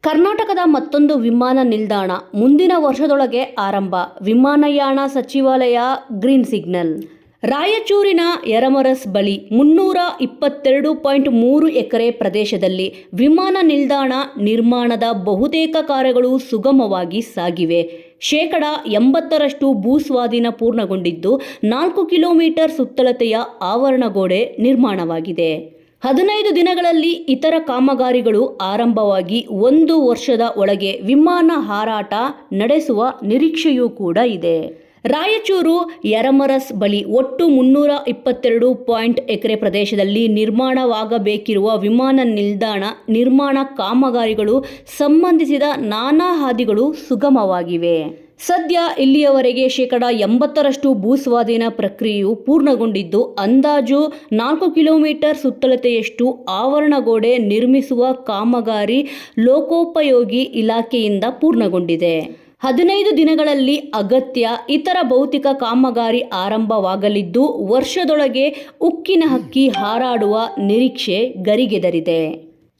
ಕರ್ನಾಟಕದ ಮತ್ತೊಂದು ವಿಮಾನ ನಿಲ್ದಾಣ ಮುಂದಿನ ವರ್ಷದೊಳಗೆ ಆರಂಭ. ವಿಮಾನಯಾನ ಸಚಿವಾಲಯ ಗ್ರೀನ್ ಸಿಗ್ನಲ್. ರಾಯಚೂರಿನ ಯರಮರಸ್ ಬಳಿ 322.3 ಎಕರೆ ಪ್ರದೇಶದಲ್ಲಿ ವಿಮಾನ ನಿಲ್ದಾಣ ನಿರ್ಮಾಣದ ಬಹುತೇಕ ಕಾರ್ಯಗಳು ಸುಗಮವಾಗಿ ಸಾಗಿವೆ. 80% ಭೂಸ್ವಾಧೀನ ಪೂರ್ಣಗೊಂಡಿದ್ದು 4 ಕಿಲೋಮೀಟರ್ ಸುತ್ತಳತೆಯ ಆವರಣಗೋಡೆ ನಿರ್ಮಾಣವಾಗಿದೆ. 15 ದಿನಗಳಲ್ಲಿ ಇತರ ಕಾಮಗಾರಿಗಳು ಆರಂಭವಾಗಿ 1 ವರ್ಷದ ಒಳಗೆ ವಿಮಾನ ಹಾರಾಟ ನಡೆಸುವ ನಿರೀಕ್ಷೆಯೂ ಕೂಡ ಇದೆ. ರಾಯಚೂರು ಯರಮರಸ್ ಬಳಿ ಒಟ್ಟು 322 ಎಕರೆ ಪ್ರದೇಶದಲ್ಲಿ ನಿರ್ಮಾಣವಾಗಬೇಕಿರುವ ವಿಮಾನ ನಿಲ್ದಾಣ ನಿರ್ಮಾಣ ಕಾಮಗಾರಿಗಳು ಸಂಬಂಧಿಸಿದ ನಾನಾ ಹಾದಿಗಳು ಸುಗಮವಾಗಿವೆ. ಸದ್ಯ ಇಲ್ಲಿಯವರೆಗೆ 80% ಭೂಸ್ವಾಧೀನ ಪ್ರಕ್ರಿಯೆಯು ಪೂರ್ಣಗೊಂಡಿದ್ದು ಅಂದಾಜು 4 ಕಿಲೋಮೀಟರ್ ಸುತ್ತಳತೆಯಷ್ಟು ಆವರಣಗೋಡೆ ನಿರ್ಮಿಸುವ ಕಾಮಗಾರಿ ಲೋಕೋಪಯೋಗಿ ಇಲಾಖೆಯಿಂದ ಪೂರ್ಣಗೊಂಡಿದೆ. 15 ದಿನಗಳಲ್ಲಿ ಅಗತ್ಯ ಇತರ ಭೌತಿಕ ಕಾಮಗಾರಿ ಆರಂಭವಾಗಲಿದ್ದು ವರ್ಷದೊಳಗೆ ಉಕ್ಕಿನ ಹಕ್ಕಿ ಹಾರಾಡುವ ನಿರೀಕ್ಷೆ ಗರಿಗೆದರಿದೆ.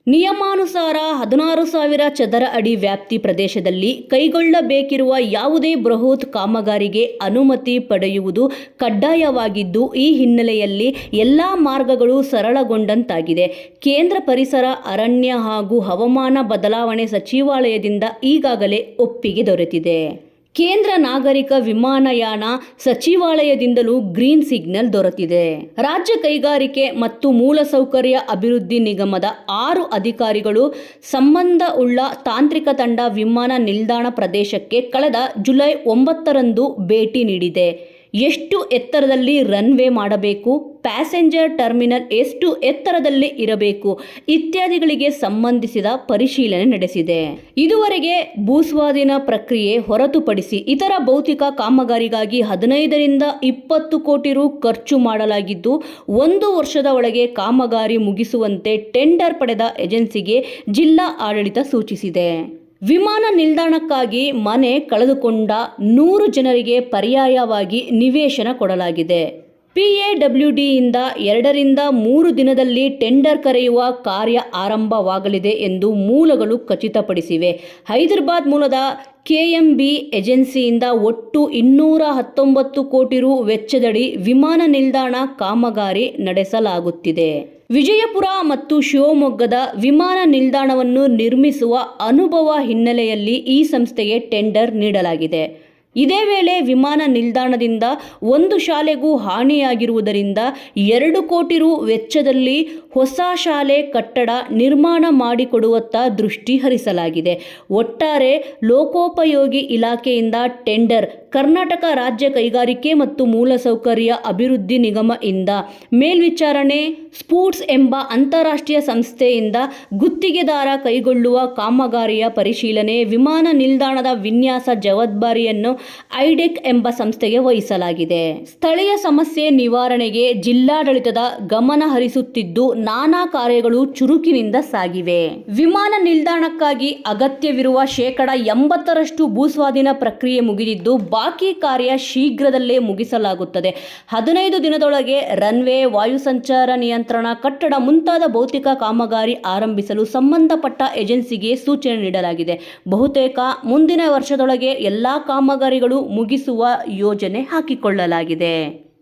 ನಿಯಮಾನುಸಾರ 16,000 ಚದರ ಅಡಿ ವ್ಯಾಪ್ತಿ ಪ್ರದೇಶದಲ್ಲಿ ಕೈಗೊಳ್ಳಬೇಕಿರುವ ಯಾವುದೇ ಬೃಹತ್ ಕಾಮಗಾರಿಗೆ ಅನುಮತಿ ಪಡೆಯುವುದು ಕಡ್ಡಾಯವಾಗಿದ್ದು ಈ ಹಿನ್ನೆಲೆಯಲ್ಲಿ ಎಲ್ಲ ಮಾರ್ಗಗಳು ಸರಳಗೊಂಡಂತಾಗಿದೆ. ಕೇಂದ್ರ ಪರಿಸರ, ಅರಣ್ಯ ಹಾಗೂ ಹವಾಮಾನ ಬದಲಾವಣೆ ಸಚಿವಾಲಯದಿಂದ ಈಗಾಗಲೇ ಒಪ್ಪಿಗೆ ದೊರೆತಿದೆ. ಕೇಂದ್ರ ನಾಗರಿಕ ವಿಮಾನಯಾನ ಸಚಿವಾಲಯದಿಂದಲೂ ಗ್ರೀನ್ ಸಿಗ್ನಲ್ ದೊರೆತಿದೆ. ರಾಜ್ಯ ಕೈಗಾರಿಕೆ ಮತ್ತು ಮೂಲಸೌಕರ್ಯ ಅಭಿವೃದ್ಧಿ ನಿಗಮದ 6 ಅಧಿಕಾರಿಗಳು ಸಂಬಂಧವುಳ್ಳ ತಾಂತ್ರಿಕ ತಂಡ ವಿಮಾನ ನಿಲ್ದಾಣ ಪ್ರದೇಶಕ್ಕೆ ಕಳೆದ ಜುಲೈ 9ರಂದು ಭೇಟಿ ನೀಡಿದೆ. ಎಷ್ಟು ಎತ್ತರದಲ್ಲಿ ರನ್ವೇ ಮಾಡಬೇಕು, ಪ್ಯಾಸೆಂಜರ್ ಟರ್ಮಿನಲ್ ಎಷ್ಟು ಎತ್ತರದಲ್ಲಿ ಇರಬೇಕು ಇತ್ಯಾದಿಗಳಿಗೆ ಸಂಬಂಧಿಸಿದ ಪರಿಶೀಲನೆ ನಡೆಸಿದೆ. ಇದುವರೆಗೆ ಭೂಸ್ವಾಧೀನ ಪ್ರಕ್ರಿಯೆ ಹೊರತುಪಡಿಸಿ ಇತರ ಭೌತಿಕ ಕಾಮಗಾರಿಗಾಗಿ 15ರಿಂದ 20 ಕೋಟಿ ರು ಖರ್ಚು ಮಾಡಲಾಗಿದ್ದು 1 ವರ್ಷದ ಒಳಗೆ ಕಾಮಗಾರಿ ಮುಗಿಸುವಂತೆ ಟೆಂಡರ್ ಪಡೆದ ಏಜೆನ್ಸಿಗೆ ಜಿಲ್ಲಾ ಆಡಳಿತ ಸೂಚಿಸಿದೆ. ವಿಮಾನ ನಿಲ್ದಾಣಕ್ಕಾಗಿ ಮನೆ ಕಳೆದುಕೊಂಡ 100 ಜನರಿಗೆ ಪರ್ಯಾಯವಾಗಿ ನಿವೇಶನ ಕೊಡಲಾಗಿದೆ. PAWDಯಿಂದ 2ರಿಂದ 3 ದಿನದಲ್ಲಿ ಟೆಂಡರ್ ಕರೆಯುವ ಕಾರ್ಯ ಆರಂಭವಾಗಲಿದೆ ಎಂದು ಮೂಲಗಳು ಖಚಿತಪಡಿಸಿವೆ. ಹೈದರಾಬಾದ್ ಮೂಲದ KMB ಏಜೆನ್ಸಿಯಿಂದ ಒಟ್ಟು 219 ಕೋಟಿ ರು ವೆಚ್ಚದಡಿ ವಿಮಾನ ನಿಲ್ದಾಣ ಕಾಮಗಾರಿ ನಡೆಸಲಾಗುತ್ತಿದೆ. ವಿಜಯಪುರ ಮತ್ತು ಶಿವಮೊಗ್ಗದ ವಿಮಾನ ನಿಲ್ದಾಣವನ್ನು ನಿರ್ಮಿಸುವ ಅನುಭವ ಹಿನ್ನೆಲೆಯಲ್ಲಿ ಈ ಸಂಸ್ಥೆಗೆ ಟೆಂಡರ್ ನೀಡಲಾಗಿದೆ. ಇದೇ ವೇಳೆ ವಿಮಾನ ನಿಲ್ದಾಣದಿಂದ ಒಂದು ಶಾಲೆಗೂ ಹಾನಿಯಾಗಿರುವುದರಿಂದ 2 ಕೋಟಿ ರು ವೆಚ್ಚದಲ್ಲಿ ಹೊಸ ಶಾಲೆ ಕಟ್ಟಡ ನಿರ್ಮಾಣ ಮಾಡಿಕೊಡುವತ್ತ ದೃಷ್ಟಿ ಹರಿಸಲಾಗಿದೆ. ಒಟ್ಟಾರೆ ಲೋಕೋಪಯೋಗಿ ಇಲಾಖೆಯಿಂದ ಟೆಂಡರ್ ಕರ್ನಾಟಕ ರಾಜ್ಯ ಕೈಗಾರಿಕೆ ಮತ್ತು ಮೂಲಸೌಕರ್ಯ ಅಭಿವೃದ್ಧಿ ನಿಗಮ ಇಂದ ಮೇಲ್ವಿಚಾರಣೆ, ಸ್ಪೂಟ್ಸ್ ಎಂಬ ಅಂತಾರಾಷ್ಟ್ರೀಯ ಸಂಸ್ಥೆಯಿಂದ ಗುತ್ತಿಗೆದಾರ ಕೈಗೊಳ್ಳುವ ಕಾಮಗಾರಿಯ ಪರಿಶೀಲನೆ, ವಿಮಾನ ನಿಲ್ದಾಣದ ವಿನ್ಯಾಸ ಜವಾಬ್ದಾರಿಯನ್ನು ಐಡೆಕ್ ಎಂಬ ಸಂಸ್ಥೆಗೆ ವಹಿಸಲಾಗಿದೆ. ಸ್ಥಳೀಯ ಸಮಸ್ಯೆ ನಿವಾರಣೆಗೆ ಜಿಲ್ಲಾಡಳಿತದ ಗಮನ ಹರಿಸುತ್ತಿದ್ದು ನಾನಾ ಕಾರ್ಯಗಳು ಚುರುಕಿನಿಂದ ಸಾಗಿವೆ. ವಿಮಾನ ನಿಲ್ದಾಣಕ್ಕಾಗಿ ಅಗತ್ಯವಿರುವ 80% ಭೂಸ್ವಾಧೀನ ಪ್ರಕ್ರಿಯೆ ಮುಗಿದಿದ್ದು ಬಾಕಿ ಕಾರ್ಯ ಶೀಘ್ರದಲ್ಲೇ ಮುಗಿಸಲಾಗುತ್ತದೆ. 15 ದಿನದೊಳಗೆ ರನ್ವೇ, ವಾಯು ಸಂಚಾರ ನಿಯಂತ್ರಣ, ಕಟ್ಟಡ ಮುಂತಾದ ಭೌತಿಕ ಕಾಮಗಾರಿ ಆರಂಭಿಸಲು ಸಂಬಂಧಪಟ್ಟ ಏಜೆನ್ಸಿಗೆ ಸೂಚನೆ ನೀಡಲಾಗಿದೆ. ಬಹುತೇಕ ಮುಂದಿನ ವರ್ಷದೊಳಗೆ ಎಲ್ಲಾ ಕಾಮಗಾರಿಗಳು ಮುಗಿಸುವ ಯೋಜನೆ ಹಾಕಿಕೊಳ್ಳಲಾಗಿದೆ.